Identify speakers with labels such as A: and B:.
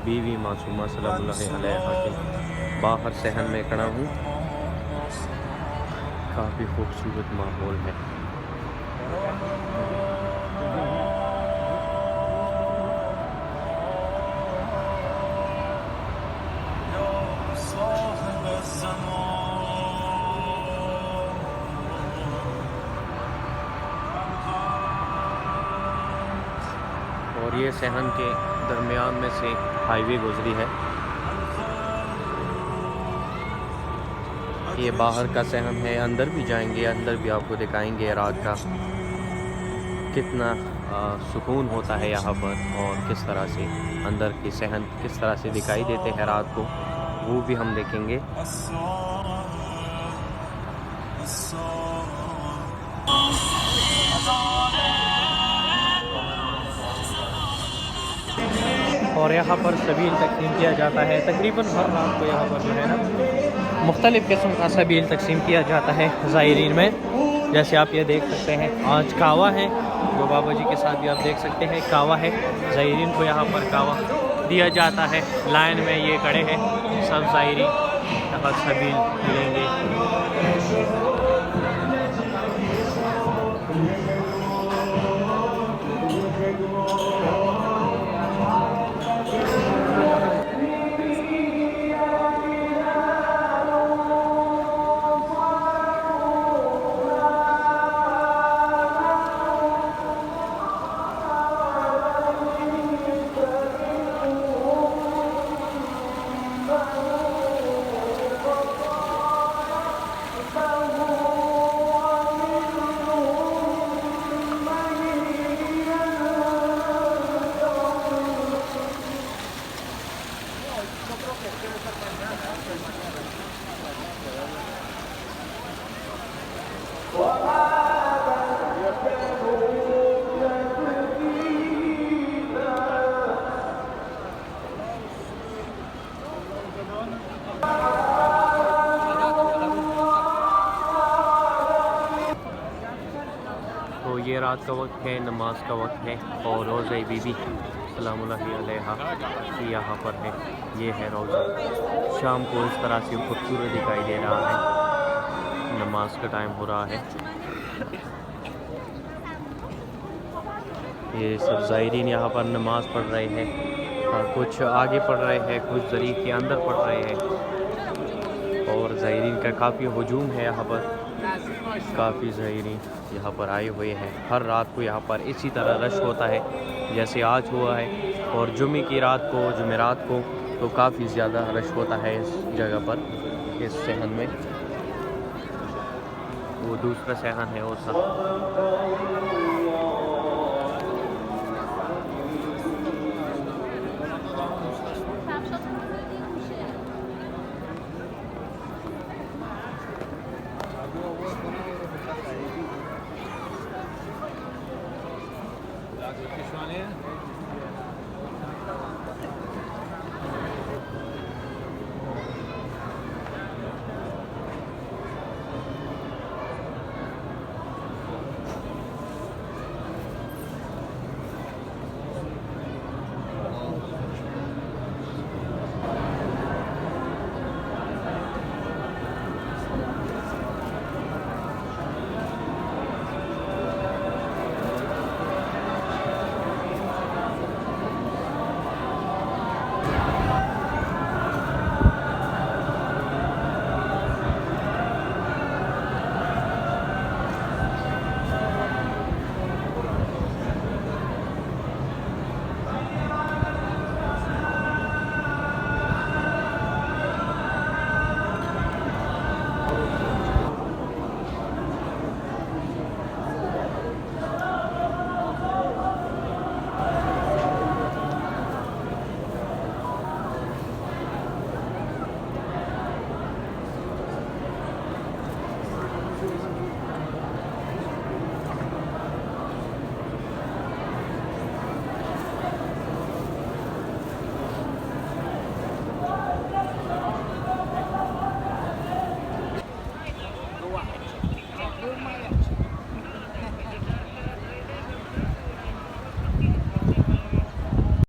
A: बीवी मासूमा सलामुल्लाह अलैहा के बाहर सहन में खड़ा हूँ। काफ़ी खूबसूरत माहौल है। और ये सहन के दरमियान में से हाईवे गुजरी है। ये बाहर का सहन है, अंदर भी जाएंगे, अंदर भी आपको दिखाएंगे रात का कितना सुकून होता है यहाँ पर, और किस तरह से अंदर के सहन किस तरह से दिखाई देते हैं रात को, वो भी हम देखेंगे। और यहाँ पर सबील तकसीम किया जाता है। तकरीबन हर रात को यहाँ पर जो है ना मुख्तलिफ़ किस्म का सबील तकसीम किया जाता है ज़ायरीन में। जैसे आप ये देख सकते हैं आज कावा है, जो बाबा जी के साथ भी आप देख सकते हैं कावा है। ज़ायरीन को यहाँ पर कावा दिया जाता है। लाइन में ये खड़े हैं सब ज़ायरीन, यहाँ सबील लेंगे। तो ये रात का वक्त है, नमाज का वक्त है, और रोज़ा बीबी सलामुल्लाह अलैहा यहाँ पर है। ये है रोज़ा, शाम को इस तरह से खूबसूरत दिखाई दे रहा है। नमाज का टाइम हो रहा है। ये सब ज़ायरीन यहाँ पर नमाज़ पढ़ रहे हैं, कुछ आगे पढ़ रहे हैं, कुछ ज़रीक़ के अंदर पढ़ रहे हैं। और ज़ायरीन का काफ़ी हुजूम है यहाँ पर, काफ़ी ज़ायरीन यहाँ पर आए हुए हैं। हर रात को यहाँ पर इसी तरह रश होता है जैसे आज हुआ है। और जुमे की रात को, जुमेरात को तो काफ़ी ज़्यादा रश होता है इस जगह पर, इस सहन में। वो दूसरा सहन है वो सा।